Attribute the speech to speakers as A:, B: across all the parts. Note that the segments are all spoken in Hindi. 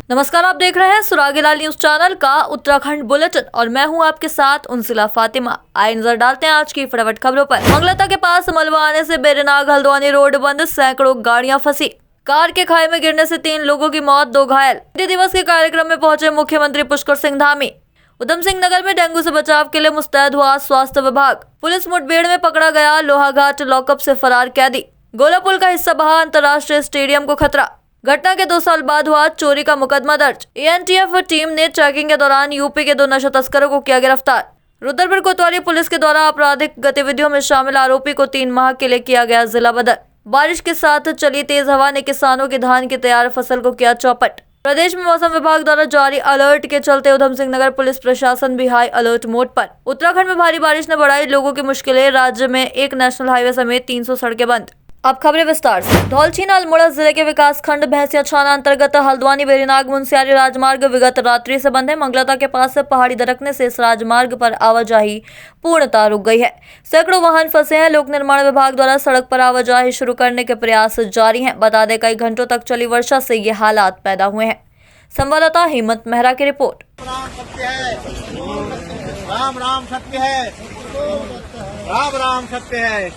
A: नमस्कार, आप देख रहे हैं सुरागीलाल न्यूज चैनल का उत्तराखंड बुलेटिन और मैं हूं आपके साथ उनसिला फातिमा। आइए नजर डालते हैं आज की फटाफट खबरों पर। मंगलता के पास मलबा आने से बेरनाग हल्द्वानी रोड बंद, सैकड़ों गाड़ियां फंसी। कार के खाई में गिरने से 3 लोगों की मौत, 2 घायल। हिंदी दिवस के कार्यक्रम में पहुंचे मुख्यमंत्री पुष्कर सिंह धामी। उधम सिंह नगर में डेंगू से बचाव के लिए मुस्तैद हुआ स्वास्थ्य विभाग। पुलिस मुठभेड़ में पकड़ा गया लोहाघाट लॉकअप से फरार कैदी। गोला पुल का हिस्सा बहा, अंतर्राष्ट्रीय स्टेडियम को खतरा। घटना के 2 साल बाद हुआ चोरी का मुकदमा दर्ज। एएनटीएफ टीम ने चेकिंग के दौरान यूपी के 2 नशा तस्करों को किया गिरफ्तार। रुद्रपुर कोतवाली पुलिस के द्वारा आपराधिक गतिविधियों में शामिल आरोपी को 3 माह के लिए किया गया जिला बदल। बारिश के साथ चली तेज हवा ने किसानों की धान की तैयार फसल को किया चौपट। प्रदेश में मौसम विभाग द्वारा जारी अलर्ट के चलते उधम सिंह नगर पुलिस प्रशासन भी हाई अलर्ट मोड पर। उत्तराखंड में भारी बारिश ने बढ़ाई लोगों की मुश्किलें। राज्य में एक नेशनल हाईवे समेत 300 सड़कें बंद। अब खबरें विस्तार से। धौलछीना अल्मोड़ा जिले के विकास खंड भैंसिया छाना अंतर्गत हल्द्वानी बेरीनाग मुनस्यारी राजमार्ग विगत रात्रि से बंद है। मंगलता के पास से पहाड़ी दरकने से इस राजमार्ग पर आवाजाही पूर्णतः रुक गई है। सैकड़ों वाहन फंसे हैं। लोक निर्माण विभाग द्वारा सड़क पर आवाजाही शुरू करने के प्रयास जारी हैं। बता दें, कई घंटों तक चली वर्षा से ये हालात पैदा हुए हैं। संवाददाता हेमंत मेहरा की रिपोर्ट।
B: राम सत्य है, राम राम सत्य है, राम राम सत्य है।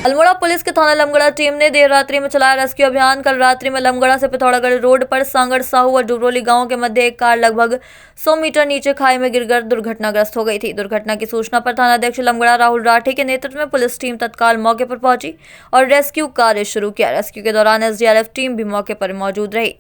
A: अल्मोड़ा पुलिस के थाना लमगड़ा टीम ने देर रात्रि में चलाया रेस्क्यू अभियान। कल रात्रि में लमगड़ा से पिथौरागढ़ रोड पर सांगड़ साहू और डुबरोली गांव के मध्य एक कार लगभग 100 मीटर नीचे खाई में गिरकर दुर्घटनाग्रस्त हो गई थी। दुर्घटना की सूचना पर थानाध्यक्ष लमगड़ा राहुल राठी के नेतृत्व में पुलिस टीम तत्काल मौके पर पहुंची और रेस्क्यू कार्य शुरू किया। रेस्क्यू के दौरान एसडीआरएफ टीम भी मौके पर मौजूद रही।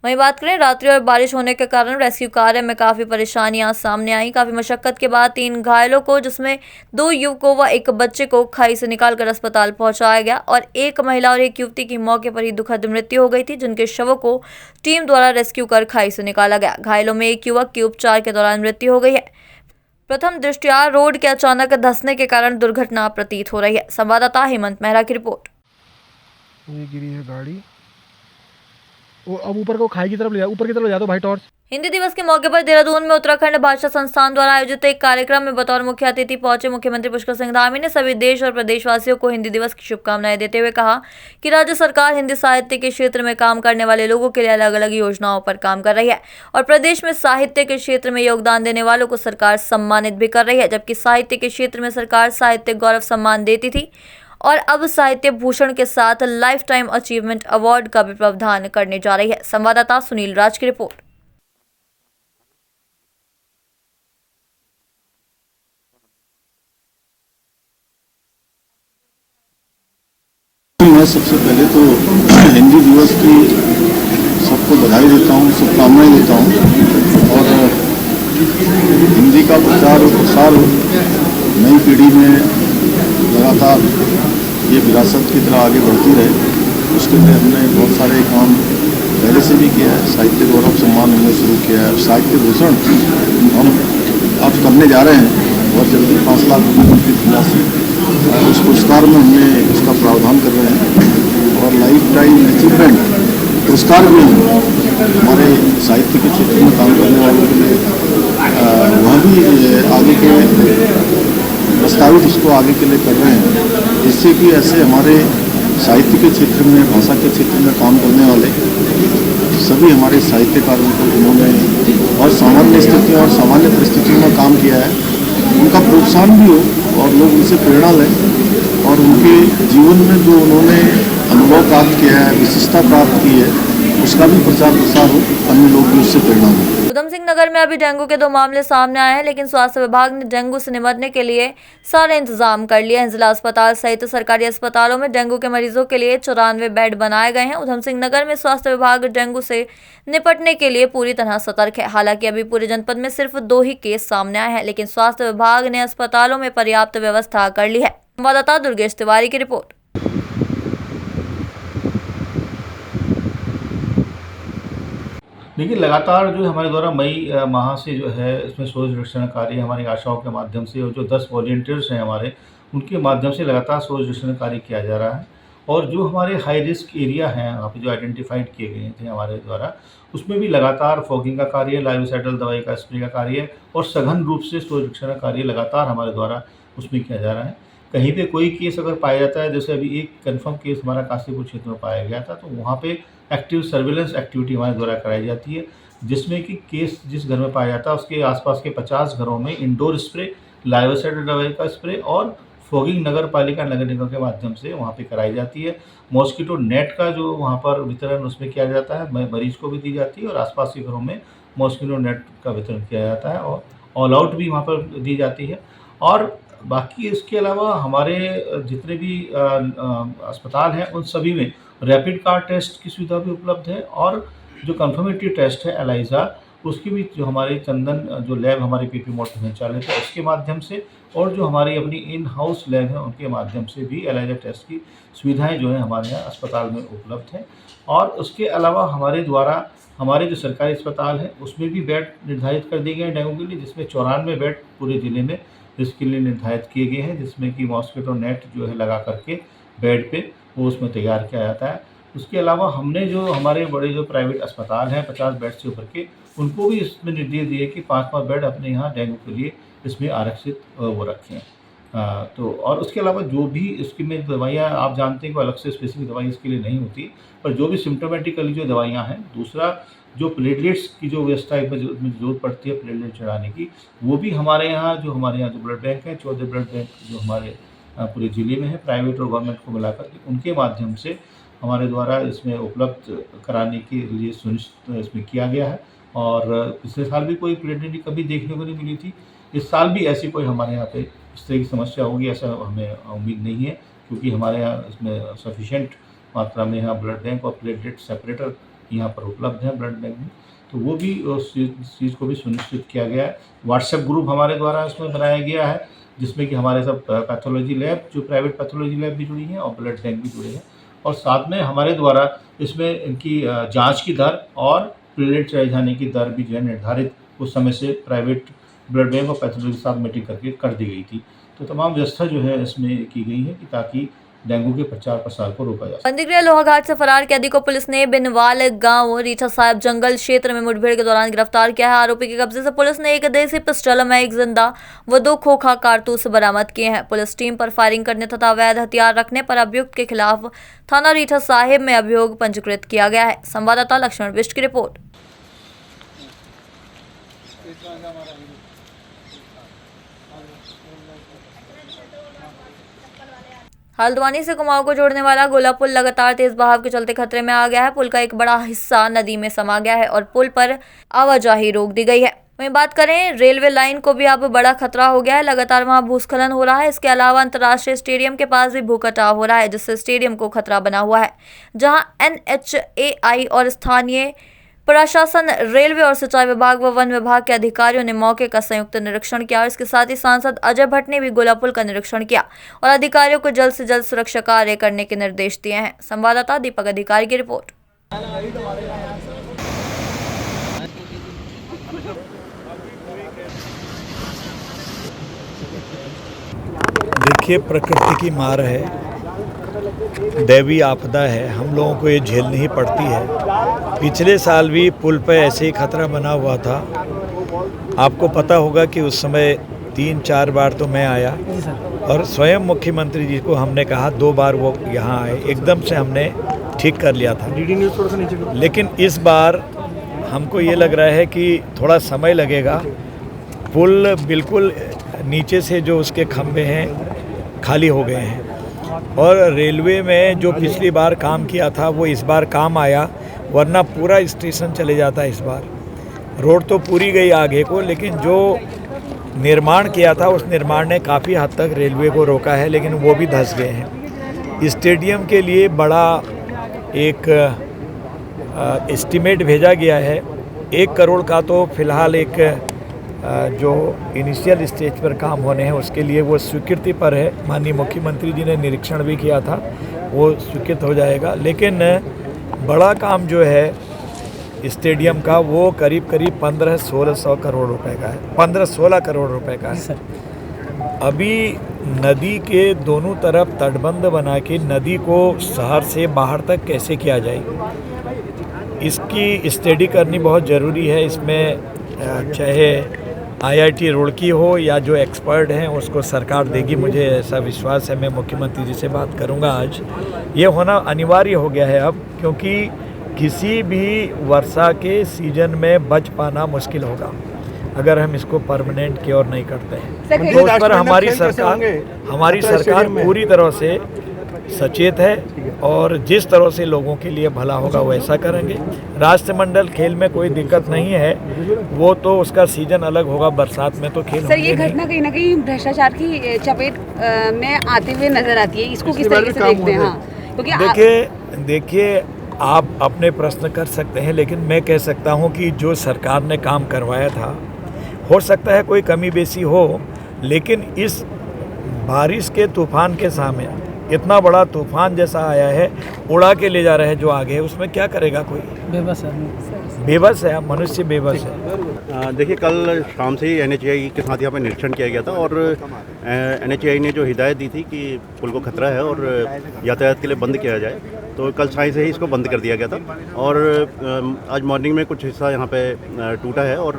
A: वहीं बात करें, रात्रि और बारिश होने के कारण रेस्क्यू कार्य में काफी परेशानियां सामने आई। काफी मशक्कत के बाद 3 घायलों को, जिसमें 2 युवकों व 1 बच्चे को खाई से निकालकर अस्पताल पहुंचाया गया और 1 महिला और 1 युवती की मौके पर ही दुखद मृत्यु हो गई थी, जिनके शवों को टीम द्वारा रेस्क्यू कर खाई से निकाला गया। घायलों में 1 युवक की उपचार के दौरान मृत्यु हो गई है। प्रथम दृष्टया रोड के अचानक धंसने के कारण दुर्घटना प्रतीत हो रही है। संवाददाता हेमंत मेहरा की रिपोर्ट।
C: ये गिरी है गाड़ी। वो अब ऊपर को खाई की तरफ ले जाओ, ऊपर की तरफ ले जा दो भाई टॉर्च।
A: हिंदी दिवस के मौके पर देहरादून में उत्तराखंड भाषा संस्थान द्वारा आयोजित एक कार्यक्रम में बतौर मुख्य अतिथि पहुंचे मुख्यमंत्री पुष्कर सिंह धामी ने सभी देश और प्रदेशवासियों को हिंदी दिवस की शुभकामनाएं देते हुए कहा कि राज्य सरकार हिंदी साहित्य के क्षेत्र में काम करने वाले लोगों के लिए अलग अलग योजनाओं पर काम कर रही है और प्रदेश में साहित्य के क्षेत्र में योगदान देने वालों को सरकार सम्मानित भी कर रही है। जबकि साहित्य के क्षेत्र में सरकार साहित्य गौरव सम्मान देती थी और अब साहित्य भूषण के साथ लाइफ टाइम अचीवमेंट अवार्ड का भी प्रावधान करने जा रही है। संवाददाता सुनील राज की रिपोर्ट।
D: मैं सबसे पहले तो हिंदी दिवस की सबको बधाई देता हूँ, शुभकामनाएं देता हूँ और हिंदी का प्रचार और प्रसार नई पीढ़ी में लगातार ये विरासत की तरह आगे बढ़ती रहे, उसके लिए हमने बहुत सारे काम पहले से भी किया है। साहित्य गौरव सम्मान हमने शुरू किया है। साहित्य भूषण हम अब करने जा रहे हैं बहुत जल्दी। 5 लाख रुपये की धनराशि उस पुरस्कार में हमने उसका प्रावधान कर रहे हैं और लाइफ टाइम अचीवमेंट पुरस्कार भी हमारे साहित्य के क्षेत्र में काम करने वालों के लिए वह भी आगे के प्रस्तावित उसको आगे के लिए कर रहे हैं, जिससे कि ऐसे हमारे साहित्य के क्षेत्र में, भाषा के क्षेत्र में काम करने वाले सभी हमारे साहित्यकारों को जिन्होंने और सामान्य स्थितियों और सामान्य परिस्थितियों में काम किया है, उनका प्रोत्साहन भी हो और लोग उनसे प्रेरणा लें और उनके जीवन में जो उन्होंने अनुभव प्राप्त किया है, विशिष्टता प्राप्त की है, उसका भी प्रचार प्रसार हो, अन्य लोग भी उससे प्रेरणा लें।
A: उधम सिंह नगर में अभी डेंगू के 2 मामले सामने आए हैं, लेकिन स्वास्थ्य विभाग ने डेंगू से निपटने के लिए सारे इंतजाम कर लिए हैं। जिला अस्पताल सहित सरकारी अस्पतालों में डेंगू के मरीजों के लिए 94 बेड बनाए गए हैं। उधम सिंह नगर में स्वास्थ्य विभाग डेंगू से निपटने के लिए पूरी तरह सतर्क है। हालांकि अभी पूरे जनपद में सिर्फ 2 ही केस सामने आए हैं, लेकिन स्वास्थ्य विभाग ने अस्पतालों में पर्याप्त व्यवस्था कर ली है। संवाददाता दुर्गेश तिवारी की रिपोर्ट।
E: देखिए, लगातार जो हमारे द्वारा मई माह से जो है इसमें शोध सर्वेक्षण कार्य हमारी आशाओं के माध्यम से और जो 10 वॉलंटियर्स हैं हमारे, उनके माध्यम से लगातार शोध सर्वेक्षण कार्य किया जा रहा है और जो हमारे हाई रिस्क एरिया हैं वहाँ पे जो आइडेंटिफाइड किए गए थे हमारे द्वारा, उसमें भी लगातार फॉगिंग का कार्य, लाइवोसाइडल दवाई का स्प्रे का कार्य और सघन रूप से शोध सर्वेक्षण कार्य लगातार हमारे द्वारा उसमें किया जा रहा है। कहीं पे कोई केस अगर पाया जाता है, जैसे अभी एक कंफर्म केस हमारा काशीपुर क्षेत्र में पाया गया था, तो वहाँ पे एक्टिव सर्विलेंस एक्टिविटी हमारे द्वारा कराई जाती है, जिसमें कि केस जिस घर में पाया जाता है उसके आसपास के 50 घरों में इंडोर स्प्रे, लाइवोसाइड दवाई का स्प्रे और फॉगिंग नगर पालिका नगर निगम के माध्यम से वहाँ पे कराई जाती है। मॉस्किटो नेट का जो वहाँ पर वितरण उसमें किया जाता है, मरीज को भी दी जाती है और आसपास के घरों में मॉस्किटो नेट का वितरण किया जाता है और ऑल आउट भी वहाँ पर दी जाती है। और बाकी इसके अलावा हमारे जितने भी अस्पताल हैं उन सभी में रैपिड कार्ड टेस्ट की सुविधा भी उपलब्ध है और जो कंफर्मेटरी टेस्ट है एलाइजा, उसकी भी जो हमारे चंदन जो लैब हमारी पीपी मोड संचालित है उसके माध्यम से और जो हमारी अपनी इन हाउस लैब है उनके माध्यम से भी एलाइजा टेस्ट की सुविधाएं जो है हमारे यहाँ अस्पताल में उपलब्ध हैं। और उसके अलावा हमारे द्वारा हमारे जो सरकारी अस्पताल है उसमें भी बेड निर्धारित कर दिए गए हैं डेंगू के लिए, जिसमें 94 बेड पूरे ज़िले में इसके लिए निर्धारित किए गए हैं, जिसमें कि मॉस्किटो नेट जो है लगा करके बेड पे वो उसमें तैयार किया जाता है। उसके अलावा हमने जो हमारे बड़े जो प्राइवेट अस्पताल हैं 50 बेड से ऊपर के, उनको भी इसमें निर्देश दिए कि 5-5 बेड अपने यहाँ डेंगू के लिए इसमें आरक्षित वो रखें। तो और उसके अलावा जो भी इसकी में दवाइयाँ आप जानते हैं कि अलग से स्पेसिफिक दवाई इसके लिए नहीं होती, पर जो भी सिम्टोमेटिकली जो दवाइयाँ हैं, दूसरा जो प्लेटलेट्स की जो व्यवस्था में ज़रूरत पड़ती है प्लेटलेट चढ़ाने की, वो भी हमारे यहाँ जो ब्लड बैंक है 14 ब्लड बैंक जो हमारे पूरे ज़िले में है, प्राइवेट और गवर्नमेंट को मिलाकर के उनके माध्यम से हमारे द्वारा इसमें उपलब्ध कराने के लिए सुनिश्चित इसमें किया गया है। और पिछले साल भी कोई प्लेटलेट कभी देखने को नहीं मिली थी, इस साल भी ऐसी कोई हमारे यहाँ पे इस तरह की समस्या होगी ऐसा हमें उम्मीद नहीं है, क्योंकि हमारे यहाँ इसमें सफिशेंट मात्रा में यहाँ ब्लड बैंक और प्लेटलेट सेपरेटर यहाँ पर उपलब्ध है ब्लड बैंक में, तो वो भी उस चीज़ को भी सुनिश्चित किया गया है। व्हाट्सएप ग्रुप हमारे द्वारा इसमें बनाया गया है, जिसमें कि हमारे सब पैथोलॉजी लैब जो प्राइवेट पैथोलॉजी लैब भी जुड़ी हैं और ब्लड बैंक भी जुड़े हैं, और साथ में हमारे द्वारा इसमें इनकी जांच की दर और प्लेटलेट चढ़ाए जाने की दर भी जो है निर्धारित उस समय से प्राइवेट ब्लड बैंक और पैथोलॉजी के साथ मीटिंग करके कर दी गई थी। तो तमाम व्यवस्था जो है इसमें की गई है कि ताकि डेंगू के प्रचार प्रसार को रोका जा सके।
A: बंदीगृह लोहाघाट से फरार कैदी को पुलिस ने बिनवाल गांव रीठा साहिब जंगल क्षेत्र में मुठभेड़ के दौरान गिरफ्तार किया है। आरोपी के कब्जे से पुलिस ने एक देसी पिस्टल में एक जिंदा व 2 खोखा कारतूस बरामद किए हैं। पुलिस टीम पर फायरिंग करने तथा अवैध हथियार रखने पर अभियुक्त के खिलाफ थाना रीठा साहिब में अभियोग पंजीकृत किया गया है। संवाददाता लक्ष्मण बिष्ट की रिपोर्ट। हल्द्वानी से कुमाऊं को जोड़ने वाला गोला पुल लगातार तेज बहाव के चलते खतरे में आ गया है। पुल का एक बड़ा हिस्सा नदी में समा गया है और पुल पर आवाजाही रोक दी गई है। वहीं बात करें रेलवे लाइन को भी अब बड़ा खतरा हो गया है, लगातार वहां भूस्खलन हो रहा है। इसके अलावा अंतर्राष्ट्रीय स्टेडियम के पास भी भूकटाव हो रहा है, जिससे स्टेडियम को खतरा बना हुआ है, जहां NHAI और स्थानीय प्रशासन, रेलवे और सिंचाई विभाग व वन विभाग के अधिकारियों ने मौके का संयुक्त निरीक्षण किया। और इसके साथ ही सांसद अजय भट्ट ने भी गोला पुल का निरीक्षण किया और अधिकारियों को जल्द से जल्द सुरक्षा कार्य करने के निर्देश दिए हैं। संवाददाता दीपक अधिकारी की रिपोर्ट।
F: देखिए, प्रकृति की मार है, दैवी आपदा है, हम लोगों को ये झेलनी ही पड़ती है। पिछले साल भी पुल पर ऐसे ही खतरा बना हुआ था। आपको पता होगा कि उस समय 3-4 बार तो मैं आया और स्वयं मुख्यमंत्री जी को हमने कहा, 2 बार वो यहाँ आए, एकदम से हमने ठीक कर लिया था। लेकिन इस बार हमको ये लग रहा है कि थोड़ा समय लगेगा। पुल बिल्कुल नीचे से जो उसके खंभे हैं खाली हो गए हैं और रेलवे में जो पिछली बार काम किया था वो इस बार काम आया, वरना पूरा स्टेशन चले जाता इस बार। रोड तो पूरी गई आगे को, लेकिन जो निर्माण किया था उस निर्माण ने काफ़ी हद तक रेलवे को रोका है, लेकिन वो भी धंस गए हैं। स्टेडियम के लिए बड़ा एक एस्टीमेट भेजा गया है, 1 करोड़ का तो फिलहाल एक जो इनिशियल स्टेज पर काम होने हैं उसके लिए वो स्वीकृति पर है। माननीय मुख्यमंत्री जी ने निरीक्षण भी किया था, वो स्वीकृत हो जाएगा। लेकिन बड़ा काम जो है स्टेडियम का वो करीब 1500-1600 करोड़ रुपए का है, 15-16 करोड़ रुपए का है। अभी नदी के दोनों तरफ तटबंध बना के नदी को शहर से बाहर तक कैसे किया जाए, इसकी स्टडी करनी बहुत ज़रूरी है। इसमें चाहे IIT रुड़की हो या जो एक्सपर्ट हैं उसको सरकार देगी, मुझे ऐसा विश्वास है। मैं मुख्यमंत्री जी से बात करूंगा आज। ये होना अनिवार्य हो गया है अब, क्योंकि किसी भी वर्षा के सीजन में बच पाना मुश्किल होगा अगर हम इसको परमानेंट की ओर नहीं करते हैं। तो उस पर हमारी सरकार पूरी तरह से सचेत है और जिस तरह से लोगों के लिए भला होगा वैसा करेंगे। राष्ट्रमंडल खेल में कोई दिक्कत नहीं है, वो तो उसका सीजन अलग होगा, बरसात में तो खेल
G: सर ये घटना कहीं ना कहीं भ्रष्टाचार की चपेट में आते हुए नजर आती है, इसको किस तरीके से देखते हैं? हाँ, क्योंकि
F: देखिए आप अपने प्रश्न कर सकते हैं, लेकिन मैं कह सकता हूं कि जो सरकार ने काम करवाया था, हो सकता है कोई कमी बेसी हो, लेकिन इस बारिश के तूफान के सामने इतना बड़ा तूफान जैसा आया है, उड़ा के ले जा रहे हैं जो आगे है, उसमें क्या करेगा कोई? बेबस है, मनुष्य बेबस है।
H: देखिए कल शाम से ही NHAI के साथ यहाँ पे निरीक्षण किया गया था और NHAI ने जो हिदायत दी थी कि पुल को खतरा है और यातायात के लिए बंद किया जाए, तो कल साय से ही इसको बंद कर दिया गया था। और आज मॉर्निंग में कुछ हिस्सा यहाँ पे टूटा है और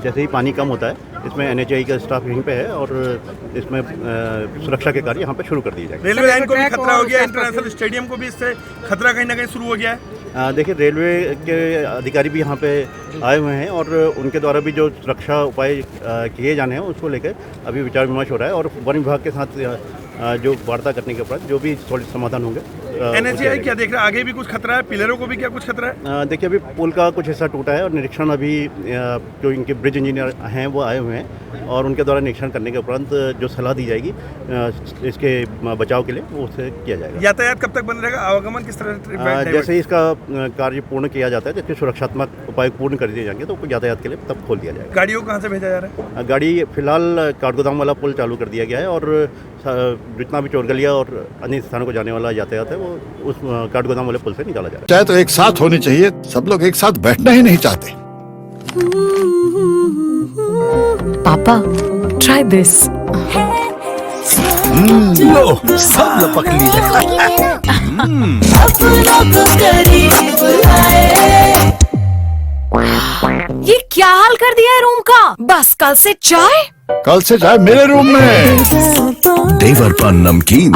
H: जैसे ही पानी कम होता है इसमें NHAI का स्टाफ यहीं पे है और इसमें सुरक्षा के कार्य यहाँ पे शुरू कर दिए जाएंगे।
C: रेलवे लाइन को भी खतरा हो गया, इंटरनेशनल स्टेडियम को भी इससे खतरा कहीं ना कहीं शुरू हो गया है।
H: देखिए रेलवे के अधिकारी भी यहाँ पे आए हुए हैं और उनके द्वारा भी जो सुरक्षा उपाय किए जाने हैं उसको लेकर अभी विचार विमर्श हो रहा है और वन विभाग के साथ जो वार्ता करने के बाद जो भी समाधान होंगे।
C: NHAI क्या देख रहा है, आगे भी कुछ खतरा है? पिलरों को भी क्या कुछ खतरा है?
H: देखिए अभी पुल का कुछ हिस्सा टूटा है और निरीक्षण अभी जो इनके ब्रिज इंजीनियर हैं वो आए हुए हैं और उनके द्वारा निरीक्षण करने के उपरांत जो सलाह दी जाएगी इसके बचाव के लिए वो उससे किया जाएगा।
C: यातायात कब तक बंद रहेगा? आवागमन किस तरह?
H: जैसे ही इसका कार्य पूर्ण किया जाता है, जिसके सुरक्षात्मक उपाय पूर्ण कर दिए जाएंगे तो यातायात के लिए तब खोल दिया जाएगा।
C: गाड़ियों को कहाँ से भेजा जा रहा है?
H: गाड़ी फिलहाल काठगोदाम वाला पुल चालू कर दिया गया है और जितना भी चोरगलिया और अन्य स्थानों को जाने वाला यातायात है वो उस काठगोदाम वाले पुल से निकाला जा रहा है।
I: चाहे तो एक साथ होनी चाहिए, सब लोग एक साथ बैठना ही नहीं चाहते।
J: पापा ट्राई दिस।
I: लो सब लपक लिए।
J: ये क्या हाल कर दिया है रूम का? बस कल से चाय,
I: कल से चाय मेरे रूम में। देवर पान नमकीन।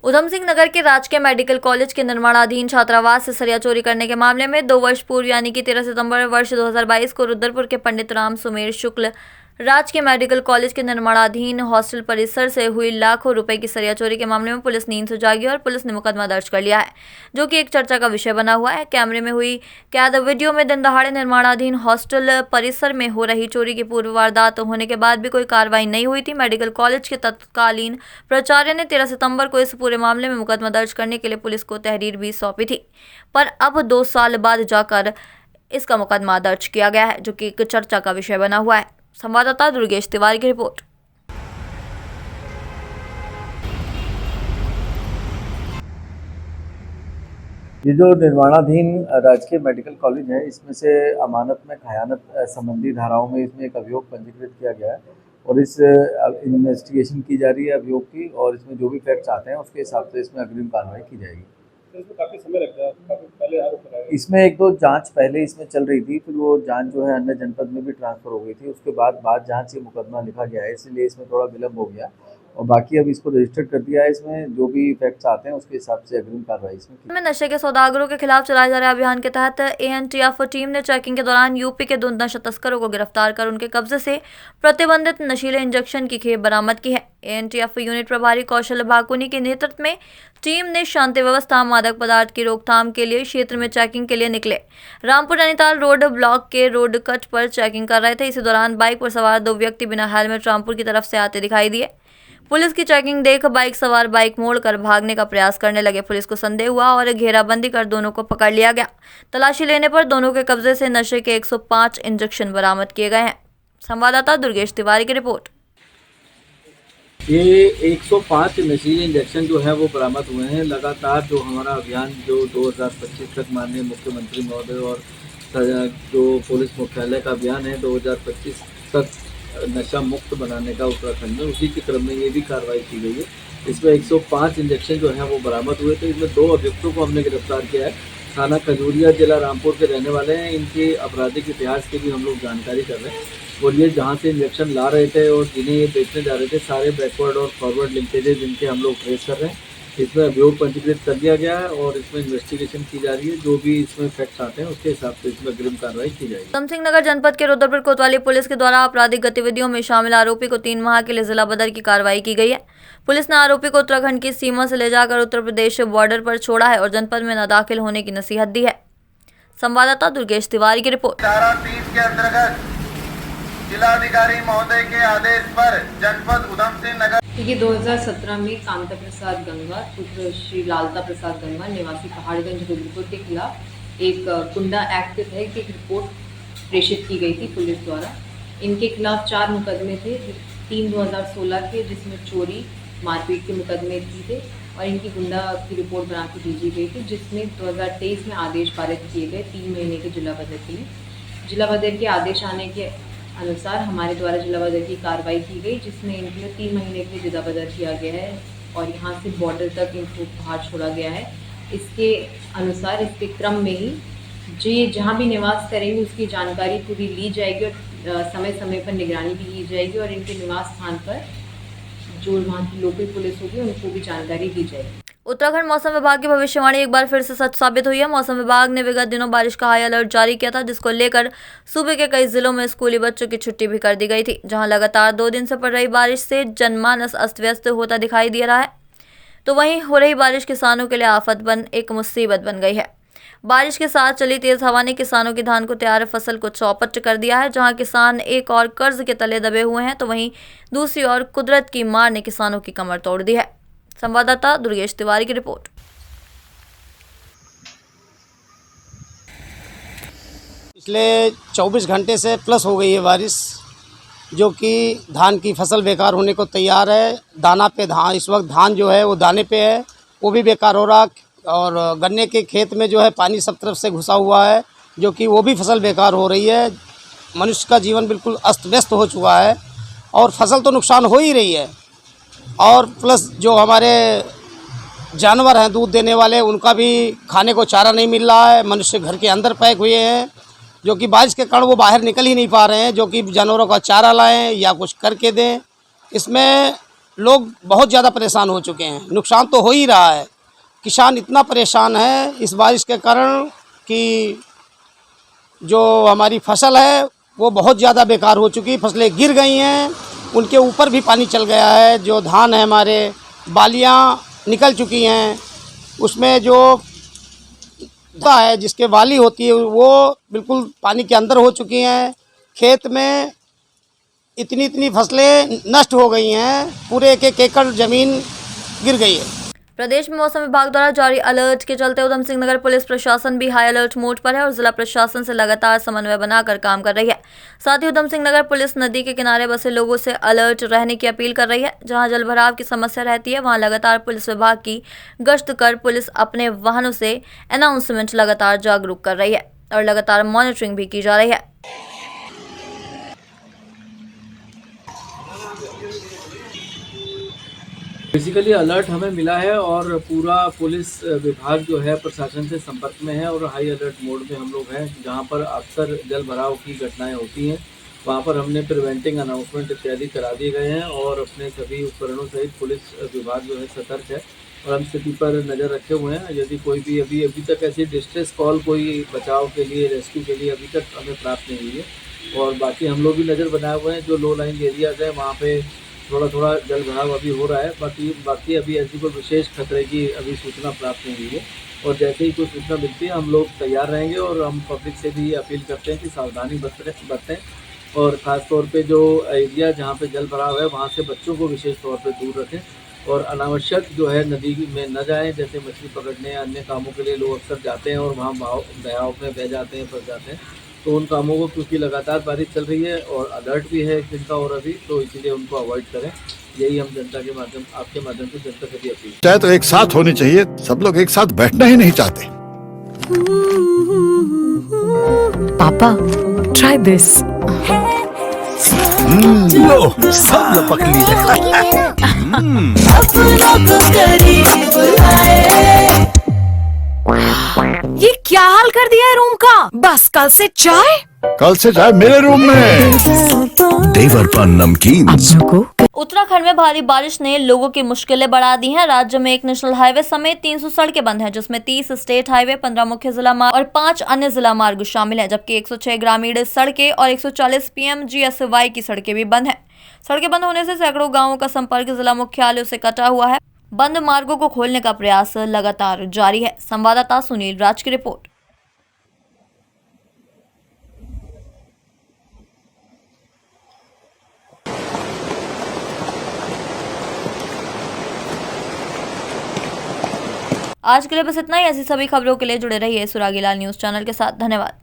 A: उधम सिंह नगर के राजकीय मेडिकल कॉलेज के निर्माणाधीन छात्रावास से सरिया चोरी करने के मामले में 2 वर्ष पूर्व यानी कि 13 सितंबर वर्ष 2022 को रुद्रपुर के पंडित राम सुमेर शुक्ल राजकीय मेडिकल कॉलेज के निर्माणाधीन हॉस्टल परिसर से हुई लाखों रुपए की सरिया चोरी के मामले में पुलिस नींद से जागी और पुलिस ने मुकदमा दर्ज कर लिया है, जो कि एक चर्चा का विषय बना हुआ है। कैमरे में हुई कैद वीडियो में दिन दहाड़े निर्माणाधीन हॉस्टल परिसर में हो रही चोरी की पूर्व वारदात होने के बाद भी कोई कार्रवाई नहीं हुई थी। मेडिकल कॉलेज के तत्कालीन प्राचार्य ने 13 सितंबर को इस पूरे मामले में मुकदमा दर्ज करने के लिए पुलिस को तहरीर भी सौंपी थी, पर अब 2 साल बाद जाकर इसका मुकदमा दर्ज किया गया है, जो कि एक चर्चा का विषय बना हुआ है। संवाददाता दुर्गेश तिवारी की रिपोर्ट।
K: ये जो निर्माणाधीन राजकीय मेडिकल कॉलेज है, इसमें से अमानत में खयानत संबंधी धाराओं में इसमें एक अभियोग पंजीकृत किया गया है और इस इन्वेस्टिगेशन की जा रही है अभियोग की, और इसमें जो भी फैक्ट्स आते हैं उसके हिसाब से इसमें अग्रिम कार्रवाई की जाएगी।
C: इसमें काफी समय लगता है, पहले आरोप लगाया।
K: इसमें 1-2 जांच पहले इसमें चल रही थी, फिर वो जांच जो है अन्य जनपद में भी ट्रांसफर हो गई थी, उसके बाद जांच ये मुकदमा लिखा गया है, इसलिए इसमें थोड़ा विलम्ब हो गया और बाकी अब इसको रजिस्टर्ड कर दिया है। इसमें जो भी फैक्ट्स आते हैं उसके हिसाब से अग्रिम कार्रवाई इसमें
A: नशे के सौदागरों के खिलाफ चलाए जा रहे अभियान के तहत ANTF टीम ने चेकिंग के दौरान यूपी के 2 नशा तस्करों को गिरफ्तार कर उनके कब्जे से प्रतिबंधित नशीले इंजेक्शन की खेप बरामद की है। ANTF यूनिट प्रभारी कौशल भाकुनी के नेतृत्व में टीम ने शांति व्यवस्था, मादक पदार्थ की रोकथाम के लिए क्षेत्र में चेकिंग के लिए निकले। रामपुर नैनीताल रोड ब्लॉक के रोड कट पर चेकिंग कर रहे थे। इसी दौरान बाइक पर सवार 2 व्यक्ति बिना हेलमेट रामपुर की तरफ से आते दिखाई दिए। पुलिस की चेकिंग देख बाइक सवार बाइक मोड़कर भागने का प्रयास करने लगे। पुलिस को संदेह हुआ और घेराबंदी कर दोनों को पकड़ लिया गया। तलाशी लेने पर दोनों के कब्जे से नशे के 105 इंजेक्शन बरामद किए गए हैं। संवाददाता दुर्गेश तिवारी की रिपोर्ट।
K: ये 105 नशीले इंजेक्शन जो है वो बरामद हुए हैं। लगातार जो हमारा अभियान जो 2025 तक माननीय मुख्यमंत्री महोदय और जो पुलिस मुख्यालय का अभियान है 2025 तक नशा मुक्त बनाने का उत्तराखंड में, उसी के क्रम में ये भी कार्रवाई की गई है। इसमें 105 इंजेक्शन जो है वो बरामद हुए थे। इसमें 2 अभियुक्तों को हमने गिरफ्तार किया है थाना खजूरिया, जिला रामपुर के रहने वाले हैं। इनके आपराधिक इतिहास की भी हम लोग जानकारी कर रहे हैं और ये जहाँ से इंजेक्शन ला रहे थे और जिन्हें ये बेचने जा रहे थे, सारे बैकवर्ड और फॉरवर्ड लिंकेजेज इनके हम लोग ट्रेस कर रहे हैं। इसमें अभियोग पंजीकृत कर दिया गया है और इसमें इन्वेस्टिगेशन की जा रही है। जो भी इसमें फैक्ट्स आते हैं उसके हिसाब से इसमें अग्रिम कार्रवाई की जाएगी।
A: उधम सिंह नगर जनपद के रुद्रपुर कोतवाली पुलिस के द्वारा आपराधिक गतिविधियों में शामिल आरोपी को 3 माह के लिए जिला बदर की कार्रवाई की गई है। पुलिस ने आरोपी को उत्तराखंड की सीमा से ले जाकर उत्तर प्रदेश बॉर्डर पर छोड़ा है और जनपद में न दाखिल होने की नसीहत दी है। संवाददाता दुर्गेश तिवारी की रिपोर्ट।
B: धारा 30 के अंतर्गत जिलाधिकारी महोदय के आदेश पर जनपद उधम सिंह नगर
L: देखिए 2017 में कांता प्रसाद गंगा पुत्र श्री लालता प्रसाद गंगा निवासी पहाड़गंज रुद्रपुर के खिलाफ एक कुंडा एक्ट के तहत एक रिपोर्ट प्रेषित की गई थी पुलिस द्वारा। इनके खिलाफ 4 मुकदमे थे, 3 2016 के जिसमें चोरी मारपीट के मुकदमे थे और इनकी गुंडा की रिपोर्ट बना के भेजी गई थी, जिसमें 2023 में आदेश पारित किए गए 3 महीने के जिला बदर के लिए। जिला बदर के आदेश आने के अनुसार हमारे द्वारा जिला बदर की कार्रवाई की गई, जिसमें इनके लिए 3 महीने के लिए जिला बदर किया गया है और यहाँ से बॉर्डर तक इनको बाहर छोड़ा गया है। इसके अनुसार इसके क्रम में ही जो जहाँ भी निवास करेंगे उसकी जानकारी पूरी ली जाएगी और समय समय पर निगरानी भी की जाएगी और इनके निवास स्थान पर जो वहाँ की लोकल पुलिस होगी उनको भी जानकारी दी जाएगी।
A: उत्तराखंड मौसम विभाग की भविष्यवाणी एक बार फिर से सच साबित हुई है। मौसम विभाग ने विगत दिनों बारिश का हाई अलर्ट जारी किया था, जिसको लेकर सूबे के कई जिलों में स्कूली बच्चों की छुट्टी भी कर दी गई थी। जहां लगातार 2 दिन से पड़ रही बारिश से जनमानस अस्त व्यस्त होता दिखाई दे रहा है, तो वहीं हो रही बारिश किसानों के लिए आफत बन एक मुसीबत बन गई है। बारिश के साथ चली तेज हवा ने किसानों की धान को तैयार फसल को चौपट कर दिया है। जहां किसान एक और कर्ज के तले दबे हुए हैं, तो वहीं दूसरी ओर कुदरत की मार ने किसानों की कमर तोड़ दी है। संवाददाता दुर्गेश तिवारी की रिपोर्ट।
M: पिछले 24 घंटे से प्लस हो गई है बारिश, जो कि धान की फसल बेकार होने को तैयार है। दाना पे धान इस वक्त धान जो है वो दाने पे है, वो भी बेकार हो रहा और गन्ने के खेत में जो है पानी सब तरफ से घुसा हुआ है, जो कि वो भी फसल बेकार हो रही है। मनुष्य का जीवन बिल्कुल अस्त व्यस्त हो चुका है और फसल तो नुकसान हो ही रही है और प्लस जो हमारे जानवर हैं दूध देने वाले, उनका भी खाने को चारा नहीं मिल रहा है। मनुष्य घर के अंदर पैक हुए हैं, जो कि बारिश के कारण वो बाहर निकल ही नहीं पा रहे हैं, जो कि जानवरों का चारा लाएं या कुछ करके दें। इसमें लोग बहुत ज़्यादा परेशान हो चुके हैं। नुकसान तो हो ही रहा है, किसान इतना परेशान है इस बारिश के कारण कि जो हमारी फसल है वो बहुत ज़्यादा बेकार हो चुकी, फसलें गिर गई हैं, उनके ऊपर भी पानी चल गया है। जो धान है हमारे बालियाँ निकल चुकी हैं, उसमें जो है जिसके वाली होती है वो बिल्कुल पानी के अंदर हो चुकी हैं। खेत में इतनी फसलें नष्ट हो गई हैं, पूरे एक एकड़ ज़मीन गिर गई है।
A: प्रदेश में मौसम विभाग द्वारा जारी अलर्ट के चलते उधम सिंह नगर पुलिस प्रशासन भी हाई अलर्ट मोड पर है और जिला प्रशासन से लगातार समन्वय बनाकर काम कर रही है। साथ ही उधम सिंह नगर पुलिस नदी के किनारे बसे लोगों से अलर्ट रहने की अपील कर रही है। जहां जलभराव की समस्या रहती है वहां लगातार पुलिस विभाग की गश्त कर पुलिस अपने वाहनों से अनाउंसमेंट लगातार जागरूक कर रही है और लगातार मॉनिटरिंग भी की जा रही है।
K: बेसिकली अलर्ट हमें मिला है और पूरा पुलिस विभाग जो है प्रशासन से संपर्क में है और हाई अलर्ट मोड में हम लोग हैं। जहां पर अक्सर जल भराव की घटनाएं होती हैं वहां पर हमने प्रिवेंटिंग अनाउंसमेंट इत्यादि करा दिए गए हैं और अपने सभी उपकरणों सहित पुलिस विभाग जो है सतर्क है और हम स्थिति पर नज़र रखे हुए हैं। यदि कोई भी अभी तक ऐसी डिस्ट्रेस कॉल कोई बचाव के लिए रेस्क्यू के लिए अभी तक हमें प्राप्त नहीं हुई है और बाकी हम लोग भी नज़र बनाए हुए हैं। जो लो लाइन एरियाज़ हैं वहाँ पे थोड़ा जल भराव अभी हो रहा है, बाकी अभी ऐसी कोई विशेष खतरे की अभी सूचना प्राप्त नहीं हुई है और जैसे ही कोई सूचना मिलती है हम लोग तैयार रहेंगे और हम पब्लिक से भी अपील करते हैं कि सावधानी बरतें और ख़ास तौर पे जो एरिया जहाँ पे जल भराव है वहाँ से बच्चों को विशेष तौर पे दूर रखें और अनावश्यक जो है नदी में न जाएं। जैसे मछली पकड़ने या अन्य कामों के लिए लोग अक्सर जाते हैं और वहाँ बहाव में बह जाते हैं, फंस जाते हैं, तो उन कामों को क्योंकि लगातार बारिश चल रही है और अलर्ट भी है एक दिन का और अभी, तो इसीलिए उनको अवॉइड करें। यही हम जनता के माध्यम आपके माध्यम से जनता से भी अपील।
I: चाहे तो एक साथ होनी चाहिए, सब लोग एक साथ बैठना ही नहीं चाहते।
J: पापा ट्राई दिस।
I: लो सब लपक लिए।
J: ये क्या हाल कर दिया है रूम का? बस कल से चाय
I: कल से चाय मेरे रूम में। देवर पान नमकीन।
A: उत्तराखंड में भारी बारिश ने लोगों की मुश्किलें बढ़ा दी हैं। राज्य में एक नेशनल हाईवे समेत 300 सड़कें बंद हैं, जिसमें 30 स्टेट हाईवे, 15 मुख्य जिला मार्ग और 5 अन्य जिला मार्ग शामिल हैं, जबकि 106 ग्रामीण सड़कें और 140 PMGSY की सड़कें भी बंद हैं। सड़कें बंद होने से सैकड़ों गाँवों का संपर्क जिला मुख्यालयों से कटा हुआ है। बंद मार्गों को खोलने का प्रयास लगातार जारी है। संवाददाता सुनील राज की रिपोर्ट। आज के लिए बस इतना ही। ऐसी सभी खबरों के लिए जुड़े रहिए सुरागीलाल न्यूज चैनल के साथ। धन्यवाद।